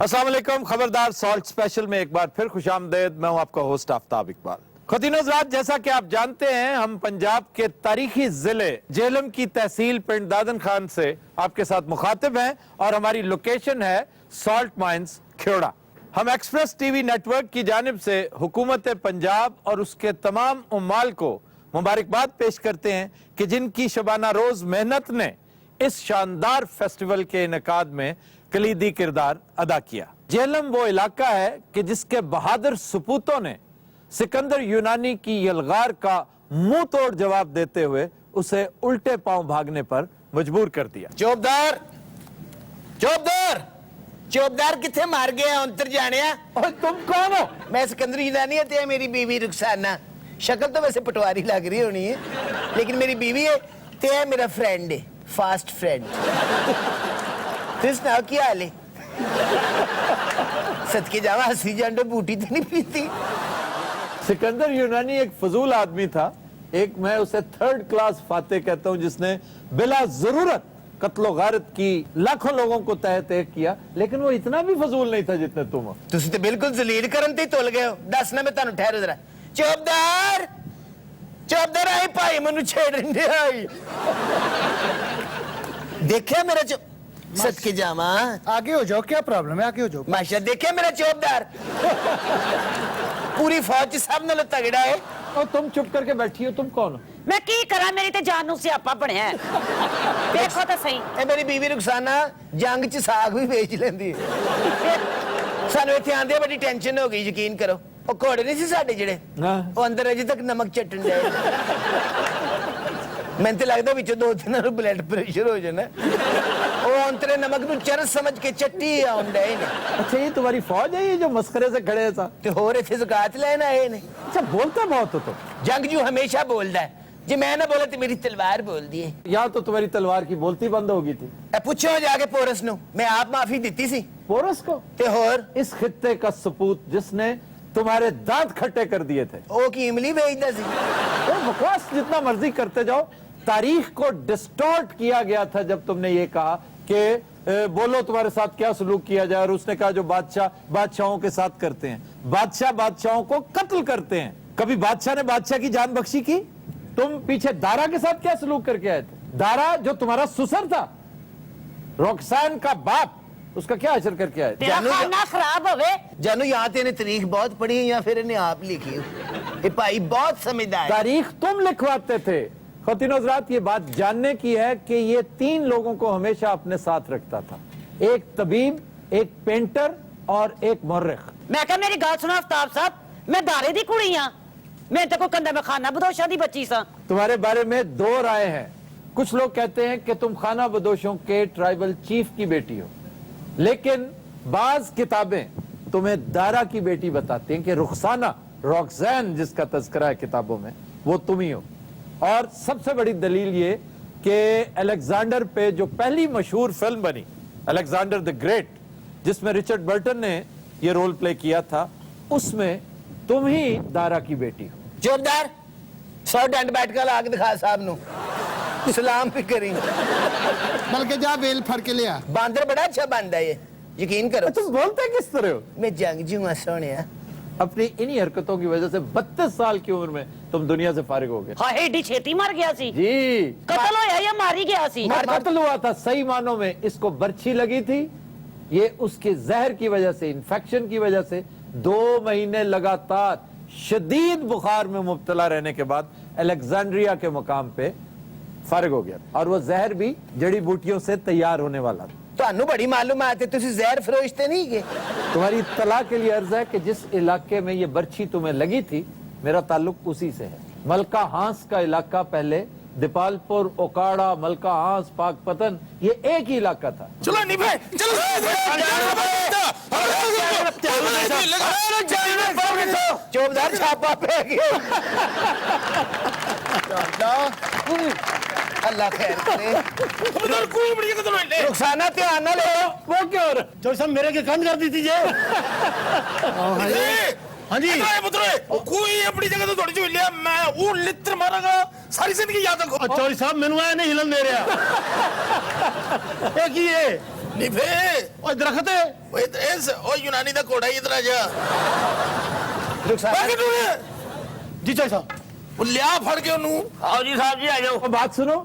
अस्सलाम वालेकुम, खबरदार सॉल्ट स्पेशल में एक बार फिर खुशामदेद। मैं हूं आपका होस्ट आफ्ताब इकबाल। ख़वातीन हज़रात, जैसा कि आप जानते हैं, हम पंजाब के तारीखी जिले जेहलम की तहसील पिंड दादन खान से आपके साथ मुखातिब हैं और हमारी लोकेशन है सॉल्ट माइंस खेड़ा। हम एक्सप्रेस टीवी नेटवर्क की जानिब से हुकूमत पंजाब और उसके तमाम उम्माल को मुबारकबाद पेश करते हैं कि जिनकी शबाना रोज मेहनत ने इस शानदार फेस्टिवल के इनेकाद में कलीदी किरदार अदा किया। जेहलम वो इलाका है कि जिसके बहादुर सपूतों ने सिकंदर यूनानी की यलगार का मुंह तोड़ जवाब देते हुए उसे उल्टे पांव भागने पर मजबूर कर दिया। चौबदार चौबदार चौबदार किथे मार गया अंतर जाने। और तुम कौन हो? मैं सिकंदर यूनानी है, ते मेरी बीवी रुखसाना। शक्ल तो वैसे पटवारी लग रही होनी है, लेकिन मेरी बीवी है, ते मेरा फ्रेंड है, फास्ट फ्रेंड। तुम सुनाओ की हाल है? सदके जावा हंसी जांडो बूटी तो नहीं पीती। सिकंदर यूनानी एक फजूल आदमी था। एक मैं उसे थर्ड क्लास फाते कहता हूं, जिसने बिला जरूरत कत्लो गारत की लाखों लोगों को तह तह किया, लेकिन वो इतना भी फजूल नहीं था जितने तुम हो। तुसी तो बिल्कुल जलील करन ते तुल गए हो। दस ना मैं तानु ठहरो जरा। चौबदार चौबदार आई भाई मनु छेड़ने आई। देखिए मेरा सदके जावा। आगे हो जाओ, क्या प्रॉब्लम है? आगे हो जाओ। माशा देखिए मेरा चौबदार पूरी फौज सब नालों तगड़ा है। और तुम चुप करके बैठी हो, तुम कौन हो? मैं की करा, मेरी ते जान नू सियापा बनया है। देखो तो सही, ए मेरी बीवी रुखसाना जंग च साग भी बेच लेंदी है। सानू इत्थे आंदे बड़ी टेंशन हो गई, यकीन करो। ओ घोड़े नहीं सी साडे जेड़े, हाँ। ओ अंदर अजे तक नमक चटन दे। मैं तो लगता विचों दो दिन ब्लड प्रेशर हो जाना। ओ अंतरे नमक नु चरस समझ के चट्टी आउंडे ने। अच्छा, ये तुम्हारी फौज है, ये जो मस्करे से खड़े हैं साहब? ते होर इत्थे ज़कात लेना आए ने। अच्छा, बोलता बहुत हो तुम। जंगजू हमेशा बोलदा है, जे मैं ना बोले तो मेरी तलवार बोलदी है। यहाँ तो तुम्हारी तलवार की बोलती बंद हो गई थी। ए पूछो जाके पोरस नु, मैं आप माफी दिती सी। पोरस को? ते होर इस खित्ते का सपूत जिसने तुम्हारे दांत खट्टे कर दिए थे। ओ की इमली बेचदा सी। तो बकवास जितना मर्जी करते जाओ। तारीख को डिस्टॉर्ट किया गया था जब तुमने ये कहा कि बोलो तुम्हारे साथ क्या सलूक किया जाए, और उसने कहा जो बादशाह बादशाहों के साथ करते हैं। बादशाह बादशाहों को कत्ल करते हैं। कभी बादशाह ने बादशाह की जान बख्शी की? तुम पीछे दारा के साथ क्या सलूक करके आए थे? दारा जो तुम्हारा सुसर था, रोकसान का बाप, उसका क्या असर करके आए थे? तेरा खाना खराब होवे। जानू यहाँ तेने तारीख बहुत पढ़ी है या फिर इन्हें आप लिखी हो? ये भाई बहुत समझदार है। तारीख तुम लिखवाते थे। ख़वातीन हज़रात, ये बात जानने की है कि ये तीन लोगों को हमेशा अपने साथ रखता था। एक तबीब, एक पेंटर और एक मुर्रिख। मैं कहा मेरी गल सुनो आफ्ताब साहब, मैं दारे दी कुड़ी हां, मैं तो कोई कंधा में खाना बदोशा दी बच्ची सा। तुम्हारे बारे में दो राय हैं। कुछ लोग कहते हैं कि तुम खाना बदोशों के ट्राइबल चीफ की बेटी हो, लेकिन बाज किताबें तुम्हें दारा की बेटी बताती हैं कि रुखसाना, रॉक्सैन जिसका तज़किरा है किताबों में, वो तुम ही हो। और सबसे बड़ी दलील ये कि अलेक्जेंडर पे जो पहली मशहूर फिल्म बनी, अलेक्जेंडर द ग्रेट, जिसमें रिचर्ड बर्टन ने ये रोल प्ले किया था, उसमें तुम ही दारा की बेटी हो। जोरदार 100 डंड बैठ कर आग दिखा साहब नु, सलाम भी करी। बल्कि जा बेल फड़ के लिया। बांदर बड़ा अच्छा बांदा है ये, यकीन करो। तुम बोलते किस तरह हो? मैं जंगजू हूं सोने। अपनी इन्हीं हरकतों की वजह से 32 साल की उम्र में तुम दुनिया से फारिग हो गए। हां, एडी छेती मर गया सी जी, कत्ल होया या मारी गया सी? कत्ल हुआ था सही मानों में। इसको बर्छी लगी थी। ये उसके जहर की वजह से, इन्फेक्शन की वजह से 2 महीने लगातार शदीद बुखार में मुब्तला रहने के बाद अलेक्जेंड्रिया के मकाम पे फारिग हो गया। और वो जहर भी जड़ी बूटियों से तैयार होने वाला था। ਤੁਹਾਨੂੰ बड़ी मालूमात है, तुसी जहर फरोशते नहीं के? तुम्हारी इत्तला के लिए अर्ज है कि जिस इलाके में ये बर्छी तुम्हें लगी थी, मेरा ताल्लुक उसी से है। मलका हांस का इलाका पहले दीपालपुर, ओकाड़ा, मलका हांस, पाकपतन, ये एक ही इलाका था। चलो नहीं भाई, चलो चौबदार छापा पे गया। अल्लाह खैर करे। कोई बड़ी जगह तो बैठे। रुखसाना ध्यान ना लो। वो क्यों हो रहा? जो सब मेरे के कंध कर दी थी जे। हाँ जी। पुत्रे कोई अपनी जगह तो थोड़ी लिया, मैं वो लित्र मारांगा सारी जिंदगी याद रखो। चौधरी साहब मैनू आया नहीं हिलन दे रहा। एक ही है ਨਿਭੇ ਓਏ ਦਰਖਤ ਹੈ ਓਏ ਇਸ ਓ ਯੂਨਾਨੀ ਦਾ ਘੋੜਾ ਇਧਰ ਆ ਜਾ रुखसाना ਬਾਕੀ ਤੂੰ ਜੀ ਚਾਚਾ ਸਾਹਿਬ ਉਹ ਲਿਆ ਫੜ ਕੇ ਉਹਨੂੰ आओ जी साहब जी आ जाओ बात सुनो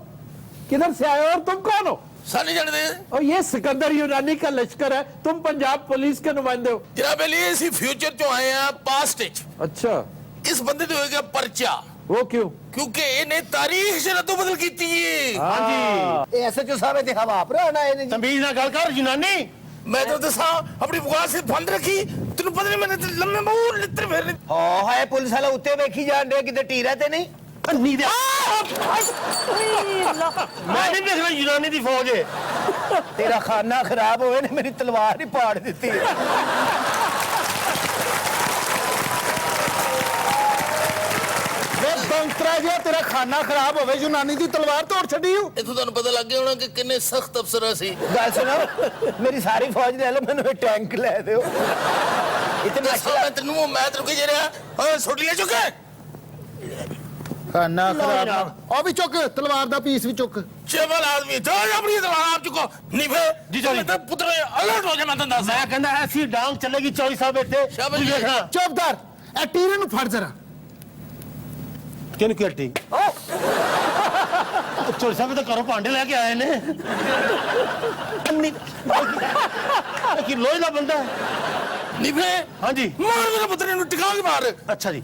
किधर से आए हो और तुम कौन हो ਸਾਨੀ ਜਾਣਦੇ और ये सिकंदर यूनानी का लश्कर है तुम पंजाब पुलिस के नुमाइंदे हो ਜਨਾਬ ਅਲੀ ਅਸੀਂ ਫਿਊਚਰ ਚੋਂ ਆਏ ਆ ਪਾਸਟ ਵਿੱਚ अच्छा ਇਸ ਬੰਦੇ ਤੇ ਹੋਏਗਾ ਪਰਚਾ वो क्यों ਕਿਉਂਕਿ ਇਹਨੇ ਤਾਰੀਖ ਚ ਰੱਦੋ ਬਦਲ ਕੀਤੀ ਏ ਹਾਂਜੀ SHO साहब इतने हवा पर आना है जी ਤਮੀਜ਼ ਨਾਲ ਗੱਲ ਕਰ ਯੂਨਾਨੀ ਮੈਂ ਤਾਂ ਦੱਸਾਂ ਆਪਣੀ ਬਕਵਾਸ से ਬੰਦ ਰੱਖੀ ਤੈਨੂੰ ਪਤਾ ਨਹੀਂ ਮੈंने ਲੰਮੇ ਮੂੰਹ ਲਿੱਤਰ ਫੇਰਨੇ हाँ हाय पुलिस वाला उत्ते वेखी जान रहे किते टीरा ते नहीं ਅੰਨੀ ਦੇ ਮੈਂ ਨਹੀਂ ਦੇਖਣਾ ਯੂਨਾਨੀ ਦੀ ਫੌਜ ਹੈ तेरा खाना खराब होए ने मेरी तलवार ही पाड़ दी ਵੇ ਬੰਤਰਾ ਜਿਹਾ ਤੇਰਾ ਖਾਨਾ ਖਰਾਬ ਹੋਵੇ ਯੂਨਾਨੀ ਦੀ ਤਲਵਾਰ ਤੋੜ ਛੱਡੀ ਹੂੰ ਇਥੋਂ ਤੁਹਾਨੂੰ ਪਤਾ ਲੱਗ ਗਿਆ ਹੋਣਾ ਕਿ ਕਿੰਨੇ ਸਖਤ ਅਫਸਰ ਸੀ गल सुनो मेरी सारी फौज ले लो मैंने टैंक ले दो इतने ਮੈਂ ਤੈਨੂੰ ਕੀ ਜੇ ਰਿਹਾ ਓਏ ਛੋਟੀ ਲੈ ਚੁੱਕੇ ਖਾਨਾ ਖਰਾਬ ਉਹ ਵੀ ਚੁੱਕ ਤਲਵਾਰ ਦਾ ਪੀਸ ਵੀ ਚੁੱਕ ਚੇਵਲ ਆਦਮੀ ਜੋ ਆਪਣੀ ਤਲਵਾਰ ਆਪ ਚੁੱਕੋ ਨਿਭੇ ਜੀ, ਜੀ। ਤਾਂ ਪੁੱਤਰ ਅਲਰਟ ਹੋ ਜਾ ਮੈਂ ਤੈਨੂੰ ਦੱਸ ਮੈਂ ਕਹਿੰਦਾ ਐਸੀ ਡਾਂਗ ਚੱਲੇਗੀ ਚੌਧਰੀ ਸਾਹਿਬ ਇੱਥੇ ਸ਼ਾਬਾਸ਼ ਜੀ। ਦੇਖਣਾ ਚੁੱਪਦਾਰ ਇਹ ਟੀਰੇ ਨੂੰ ਫੜ ਜਰਾ ਕਿਹਨੂੰ ਕਿਹਟੀ ਚੌਧਰੀ ਸਾਹਿਬ ਤਾਂ ਘਰੋਂ ਭਾਂਡੇ ਲੈ ਕੇ ਆਏ ਨੇ ਅੰਨੀ ਕਿ ਲੋਹੇ ਦਾ ਬੰਦਾ ਹੈ। ਨਿਭੇ ਹਾਂਜੀ ਮਾਰ ਮੇਰੇ ਪੁੱਤਰ ਨੂੰ ਟਿਕਾ ਕੇ ਮਾਰ ਅੱਛਾ ਜੀ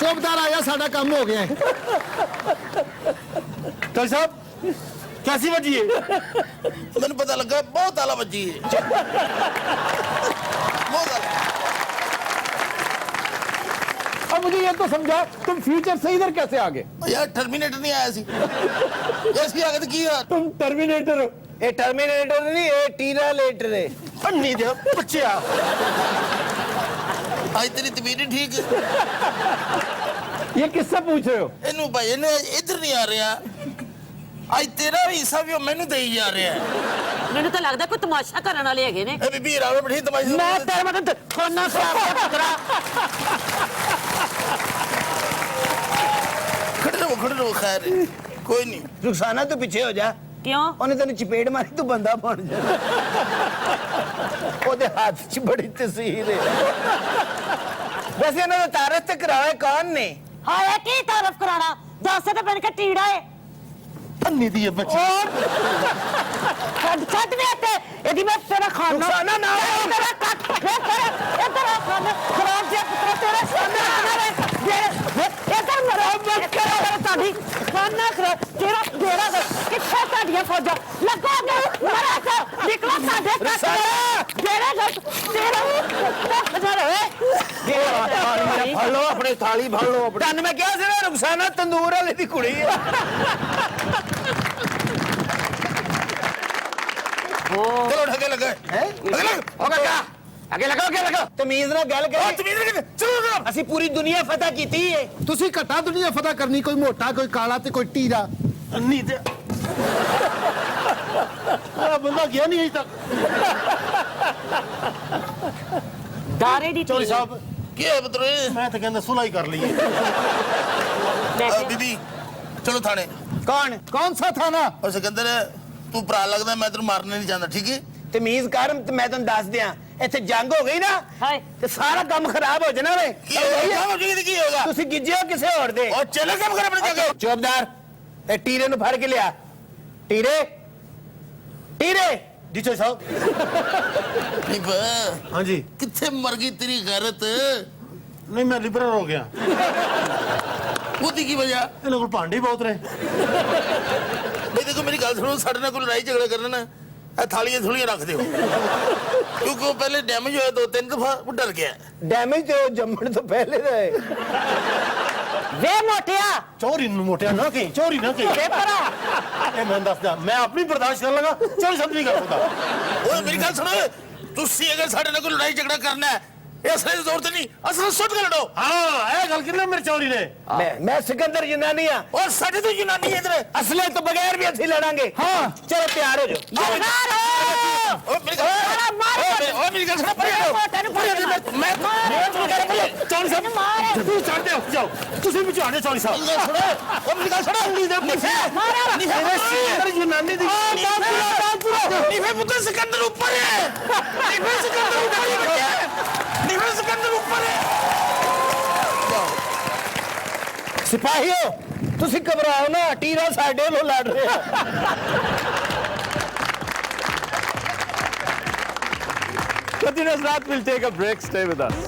ਚੁੱਪਦਾਰ ਆਇਆ ਸਾਡਾ ਕੰਮ ਹੋ ਗਿਆ ਹੈ ਚੌਧਰੀ ਸਾਹਿਬ ਕੈਸੀ ਵਜੀ ਹੈ ਮੈਨੂੰ ਪਤਾ ਲੱਗਾ ਬਹੁਤ ਆਲਾ ਵੱਜੀ ਹੈ ਬਹੁਤ ਆਲਾ अब मुझे ये तो समझा तुम फ्यूचर से इधर कैसे आ गए ਓ ਯਾਰ ਟਰਮੀਨੇਟਰ ਨਹੀਂ ਆਇਆ ਸੀ ਇਸ ਕੀ ਆਗਤ ਕੀ ਯਾਰ तुम टर्मिनेटर हो ये टर्मिनेटर नहीं ये टीरा लेटर है ਅੰਨੀ ਦੇ ਬੱਚਿਆ ਅੱਜ ਤੇਰੀ ਤਬੀਅਤ ਨਹੀਂ ਠੀਕ ये किससे पूछ रहे हो ਇਹਨੂੰ ਭਾਈ ਇਹਨੇ ਇੱਧਰ ਨਹੀਂ ਆ ਰਿਹਾ ਅੱਜ ਤੇਰਾ ਵੀ ਹਿੱਸਾ ਵੀ ਉਹ ਮੈਨੂੰ ਦੇਈ ਜਾ ਰਿਹਾ ਮੈਨੂੰ ਤਾਂ ਲੱਗਦਾ ਕੋਈ ਤਮਾਸ਼ਾ ਕਰਨ ਵਾਲੇ ਹੈਗੇ ਨੇ ਇਹ ਬੀਬੀ ਰਾਵੇ ਬੜੀ ਤਮਾਸ਼ਾ ਮੈਂ ਤੇਰੇ ਮਦਦ ਖਾਨਾ ਖਰਾਬ ਕਰ ਪੁੱਤਰਾ ਖੜ ਲੋ ਖੈਰ ਕੋਈ ਨਹੀਂ रुखसाना तू पीछे हो जा ਕਿਉਂ ਉਹਨੇ ਤੈਨੂੰ ਚਪੇੜ ਮਾਰੀ ਤੂੰ ਬੰਦਾ ਬਣ ਜਾ ਉਹਦੇ ਹੱਥ 'ਚ ਬੜੀ ਤਸੀਰ ਹੈ ਵੈਸੇ ਇਹਨਾਂ ਦਾ ਤਾਰਫ ਤੇ ਕਰਾਇਆ ਕੌਣ ਨੇ ਹਾਏ ਕੀ ਤਾਰਫ ਕਰਾਣਾ ਦੱਸ ਤੇ ਬਣ ਕੇ ਟੀੜਾ ਏ ਅੰਨੀ ਦੀ ਬੱਚੀ ਛੱਡ ਦੇ ਤੇ ਇਹਦੀ ਮੈਂ ਤੇਰਾ ਖਾਣਾ रुखसाना ना ਤੇਰਾ ਕੱਟ ਇਹ ਤੇਰਾ ਖਾਣਾ ਖਰਾਬ ਜਿਹਾ ਪੁੱਤਰਾ ਤੇਰਾ ਸਾਹਮਣੇ ਆਣਾ ਵੇ ਇਹ ਤਾਂ ਮਰੋ ਮਤ ਕਰੋ ਤੁਹਾਡੀ ਖਾਣਾ ਖਰਾਬ ਤੇਰਾ ਡੇਰਾ ਕਿੱਥੇ ਤੁਹਾਡੀਆਂ ਫੌਜਾਂ ਲੱਗੋਗੇ ਮਰਾ ਸਾ ਨਿਕਲੋ ਸਾਡੇ ਕੱਟ ਡੇਰਾ ਤੇਰਾ ਖਜਰ ਹੈ ਫੜ ਲਓ ਆਪਣੇ ਥਾਲੀ ਫੜ ਲਓ ਤਨ ਮੈਂ ਕਿਹਾ ਸੀ ਨਾ ਰੁਖਸਾਨਾ ਤੰਦੂਰ ਵਾਲੇ ਦੀ ਕੁੜੀ ਹੈ ਚਲੋ ਢਕੇ ਲੱਗਾ ਹੈ ਅਗੇ ਲੱਗ ਅੱਗੇ ਲਗਾਓ ਤਮੀਜ਼ ਨਾਲ ਗੱਲ ਉਹ ਕਰੀ ਤਮੀਜ਼ ਰੱਖ ਚਲੋ ਚਲੋ ਅਸੀਂ ਪੂਰੀ ਦੁਨੀਆ ਫਤਹ ਕੀਤੀ ਹੈ ਤੁਸੀਂ ਘਟਾ ਦੁਨੀਆ ਫਤਹ ਕਰਨੀ ਕੋਈ ਮੋਟਾ ਕੋਈ ਕਾਲਾ ਤੇ ਕੋਈ ਟੀਰਾ ਅੰਨੀ ਤੇ ਆ ਬੰਦਾ ਗਿਆ ਨਹੀਂ ਅਜੇ ਤੱਕ ਦਾਰੇ ਦੀ ਚੌਧਰੀ ਸਾਹਿਬ ਕੀ ਹੈ ਪੁੱਤਰ ਮੈਂ ਤਾਂ ਕਹਿੰਦਾ ਸੁਲਾਈ ਕਰ ਲਈਏ ਬੀਬੀ ਚਲੋ ਥਾਣੇ ਕੌਣ ਸਾ ਥਾਣਾ ਔਰ ਸਿਕੰਦਰ ਤੂੰ ਭਰਾ ਲੱਗਦਾ ਮੈਂ ਤੈਨੂੰ ਮਾਰਨਾ ਨਹੀਂ ਚਾਹੁੰਦਾ ਠੀਕ ਹੈ ਤਮੀਜ਼ ਕਰ ਤੇ ਮੈਂ ਤੁਹਾਨੂੰ ਦੱਸ ਦਿਆਂ ਇੱਥੇ ਜੰਗ ਹੋ ਗਈ ਨਾ ਹਾਏ ਤੇ ਸਾਰਾ ਕੰਮ ਖਰਾਬ ਹੋ ਜਾਣਾ ਵੇ ਕੀ ਹੋਗਾ ਕੀ ਹੋਗਾ ਤੁਸੀਂ ਗਿੱਜੇ ਹੋ ਕਿਸੇ ਹੋਰ ਦੇ ਉਹ ਚਲੋ ਕੰਮ ਕਰ ਆਪਣੇ ਜਗ੍ਹਾ ਚੌਬਦਾਰ ਇਹ ਟੀਰੇ ਨੂੰ ਫੜ ਕੇ ਲਿਆ ਟੀਰੇ ਜੀ ਚੌਧਰੀ ਸਾਹਿਬ ਨਿਭ ਹਾਂਜੀ ਕਿੱਥੇ ਮਰ ਗਈ ਤੇਰੀ ਗੈਰਤ ਨਹੀਂ ਮੈਂ ਲਿਬਰਲ ਹੋ ਗਿਆ ਉਹਦੀ ਕੀ ਵਜ੍ਹਾ ਇਹਨਾਂ ਕੋਲ ਭਾਂਡੇ ਬਹੁਤ ਰਹੇ ਨਹੀਂ ਦੇਖੋ ਮੇਰੀ ਗੱਲ ਸੁਣੋ ਸਾਡੇ ਨਾਲ ਕੋਈ ਲੜਾਈ ਝਗੜਾ ਕਰਨਾ ਨਾ ਇਹ ਥਾਲੀਆਂ ਥੁਲੀਆਂ ਰੱਖ ਦਿਓ ਕਿਉਂਕਿ ਉਹ ਪਹਿਲੇ ਡੈਮੇਜ ਹੋਇਆ 2-3 ਦਫਾ ਉਹ ਡਰ ਗਿਆ ਡੈਮੇਜ ਤੇ ਉਹ ਜੰਮਣ ਤੋਂ ਪਹਿਲੇ ਦਾ ਹੈ ਵੇ ਮੋਟਿਆ ਚੋਰੀ ਨੂੰ ਮੋਟਿਆ ਨਾ ਕਹੀਂ ਚੋਰੀ ਨਾ ਕਹੀਂ ਵੇ ਪਰਾ ਇਹ ਮੈਂ ਦੱਸਦਾ ਮੈਂ ਆਪਣੀ ਬਰਦਾਸ਼ਤ ਕਰ ਲਗਾ ਚੋਰੀ ਸਮਝ ਨਹੀਂ ਕਰ ਸਕਦਾ ਓਏ ਮੇਰੀ ਗੱਲ ਸੁਣੋ ਤੁਸੀਂ ਅਗਰ ਸਾਡੇ ਨਾਲ ਕੋਈ ਲੜਾਈ ਝਗੜਾ ਕਰਨਾ ਹੈ ਇਹ ਅਸਲੇ ਦੀ ਜ਼ੋਰ ਤੇ ਨਹੀਂ ਅਸਲ ਸੁੱਟ ਕੇ ਲੜੋ ਹਾਂ ਇਹ ਗੱਲ ਕਿੰਨਾ ਮੇਰੇ ਚੋਰੀ ਨੇ ਮੈਂ ਸਿਕੰਦਰ ਯੂਨਾਨੀ ਆ ਔਰ ਸਾਡੇ ਤੋਂ ਯੂਨਾਨੀ ਇਧਰ ਅਸਲੇ ਤੋਂ ਬਗੈਰ ਵੀ ਅਸੀਂ ਲੜਾਂਗੇ ਹਾਂ ਚਲੋ ਤਿਆਰ ਹੋ ਜਾਓ ओ मेरी गल ओ मेरी गल सुनो चौली साहब तू चढ़ दे जाओ ਤੁਸੀਂ ਵਿਚਾਣੇ ਚੌਲੀ ਸਾਹਿਬ ओ मेरी गल सुनो ਅੰਦਰ ਯੂਨਾਨੀ ਦੀ नीफे पुत्र सिकंदर ऊपर है नीफे सिकंदर ऊपर है बच्चे नीफे सिकंदर ऊपर है ਸਿਪਾਹੀਓ ਤੁਸੀਂ ਘਬਰਾਓ ਨਾ ਟੀਰਾ ਸਾਡੇ ਵੱਲੋਂ ਲੜ ਰਿਹਾ Continuous Raat will take a break. Stay with us.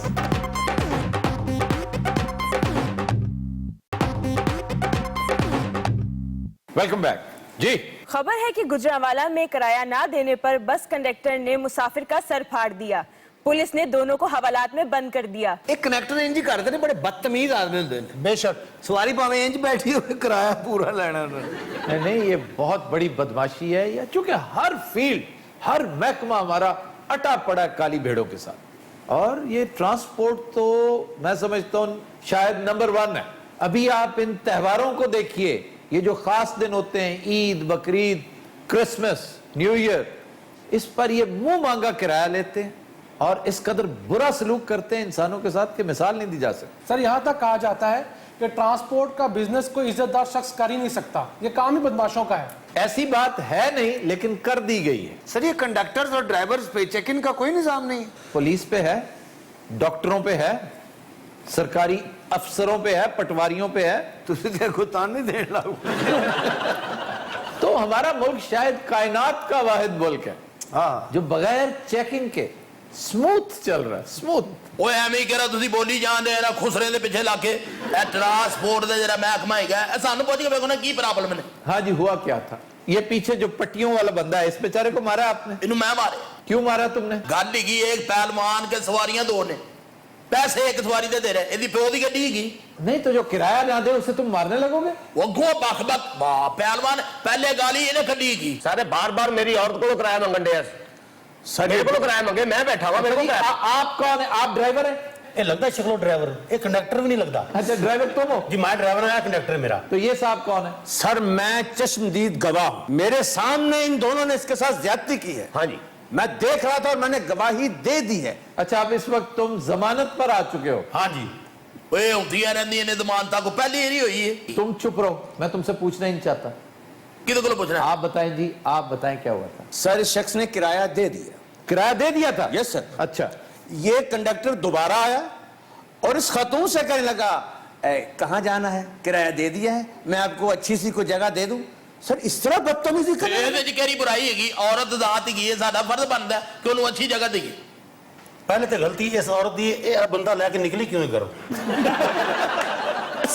Welcome back. जी खबर है कि गुजरांवाला में किराया ना देने पर बस कंडक्टर ने मुसाफिर का सर फाड़ दिया। पुलिस ने दोनों को हवालात में बंद कर दिया। ਇਹ ਕਨੈਕਟਰ ਇੰਜ ਹੀ ਕਰਦੇ ਨੇ ਬੜੇ ਬਦਤਮੀਜ਼ ਆਦਮੀ ਹੁੰਦੇ ਨੇ ਬੇਸ਼ੱਕ ਸਵਾਰੀ ਭਾਵੇਂ ਇੰਜ ਬੈਠੀ ਹੋਵੇ ਕਿਰਾਇਆ ਪੂਰਾ ਲੈਣਾ ਉਹਨਾਂ ਨੇ नहीं ये बहुत बड़ी बदमाशी है या चूंकि हर फील्ड हर महकमा हमारा अटा पड़ा काली भेड़ों के साथ और ये ट्रांसपोर्ट तो मैं समझता हूँ शायद नंबर 1 है। अभी आप इन त्योहारों को देखिए, ये जो खास दिन होते हैं Eid Bakrid Christmas new year, इस पर ये मुंह मांगा किराया लेते हैं और इस कदर बुरा सलूक करते हैं इंसानों के साथ कि मिसाल नहीं दी जा सकती। सर यहाँ तक कहा जाता है कि ट्रांसपोर्ट का बिजनेस कोई इज्जतदार शख्स कर ही नहीं सकता, ये काम ही बदमाशों का है। ऐसी बात है नहीं लेकिन कर दी गई है। सर ये कंडक्टर्स और ड्राइवर्स पे चेक इन का कोई निजाम नहीं पुलिस पे है, डॉक्टरों पे है, सरकारी अफसरों पे है, पटवारियों पे है। ਤੁਸੀਂ ਤੇ ਕੋ ਤਾਂ ਨਹੀਂ ਦੇਣ ਲਾਉ तो हमारा मुल्क शायद कायनात का वाहिद मुल्क है हाँ जो बगैर चेकिंग के स्मूथ चल रहा है। स्मूथ ਓਏ ਐਵੇਂ ਹੀ ਕਿਹੜਾ ਤੁਸੀਂ ਬੋਲੀ ਜਾਂਦੇ ਆ ਨਾ ਖੁਸਰੇ ਦੇ ਪਿੱਛੇ ਲਾ ਕੇ ਇਹ ਟਰਾਂਸਪੋਰਟ ਦਾ ਜਿਹੜਾ ਮਹਿਕਮਾ ਹੈਗਾ ਇਹ ਸਾਨੂੰ ਪੁੱਛ ਕੇ ਵੇਖੋ ਨਾ ਕੀ ਪ੍ਰੋਬਲਮ ਨੇ हाँ जी हुआ क्या था? ये पीछे जो पट्टियों वाला बंदा है इस बेचारे को मारा आपने? ਇਹਨੂੰ ਮੈਂ ਮਾਰੇ क्यों मारा तुमने? ਗੱਲ ਹੈਗੀ ਇੱਕ ਪਹਿਲਵਾਨ ਕੇ ਸਵਾਰੀਆਂ ਦੋ ਨੇ ਪੈਸੇ ਇੱਕ ਸਵਾਰੀ ਦੇ ਦੇ ਰਹੇ ਇਹਦੀ ਪਿਓ ਦੀ ਗੱਡੀ ਹੈਗੀ नहीं तो जो किराया ना दे उसे तुम मारने लगोगे? ਉਹ ਅੱਗੋਂ ਬਖ ਬਖ ਵਾਹ ਪਹਿਲਵਾਨ ਪਹਿਲੇ ਗਾਲੀ ਇਹਨੇ ਕੱਢੀ ਹੈਗੀ ਸਾਰੇ ਬਾਰ-ਬਾਰ ਮੇਰੀ ਔਰਤ ਕੋਲੋਂ ਕਿਰਾਇਆ ਮੰਗਣ ਦੇ ਮੇਰੇ ਕੋਲੋਂ ਕਿਰਾਇਆ ਮੰਗੇ ਮੈਂ ਬੈਠਾ ਵਾ ਮੇਰੇ ਕੋਲ ਕਿਰਾਇਆ आप कौन है? आप ड्राइवर है? ਇਹ ਲੱਗਦਾ ਸ਼ਕਲੋਂ ਡਰਾਈਵਰ ਇਹ ਕੰਡਕਟਰ ਵੀ ਨਹੀਂ ਲੱਗਦਾ अच्छा ड्राइवर तुम हो? जी मैं ड्राइवर है कंडक्टर मेरा तो ये साहब कौन है? सर मैं चश्मदीद गवाह हूं मेरे सामने इन दोनों ने इसके साथ ज्यादती की है हाँ जी मैं देख रहा था और मैंने गवाही दे दी है अच्छा अब इस वक्त तुम जमानत पर आ चुके हो? हाँ जी ਓਏ ਹੁੰਦੀਆਂ ਰਹਿੰਦੀਆਂ ਨੇ ਜ਼ਮਾਨਤਾਂ ਕੋ ਪਹਿਲੀ ਏਰੀ ਹੋਈ ਹੈ तुम चुप रहो, मैं तुमसे पूछना ही नहीं चाहता। ਕਿਹਦੇ ਕੋਲ ਪੁੱਛਣਾ आप बताएं जी, आप बताएं क्या हुआ था? सर इस शख्स ने किराया दे दिया किराया दे दिया था? यस सर अच्छा ये कंडक्टर दोबारा आया और इस खातून से कहने लगा कहाँ जाना है किराया दे दिया है मैं आपको अच्छी सी कोई जगह दे दूं सर इस तरह बदतमीजी कर ਇਹਦੇ ਵਿੱਚ ਕਿਹੜੀ ਬੁਰਾਈ ਹੈਗੀ ਔਰਤ ਜ਼ਾਤ ਹੈਗੀ ਹੈ ਸਾਡਾ ਫਰਜ਼ ਬਣਦਾ ਕਿ ਉਹਨੂੰ ਅੱਛੀ ਜਗ੍ਹਾ ਦੇਈਏ पहले तो गलती इस औरत दी ये बंदा लेके निकली क्यों करो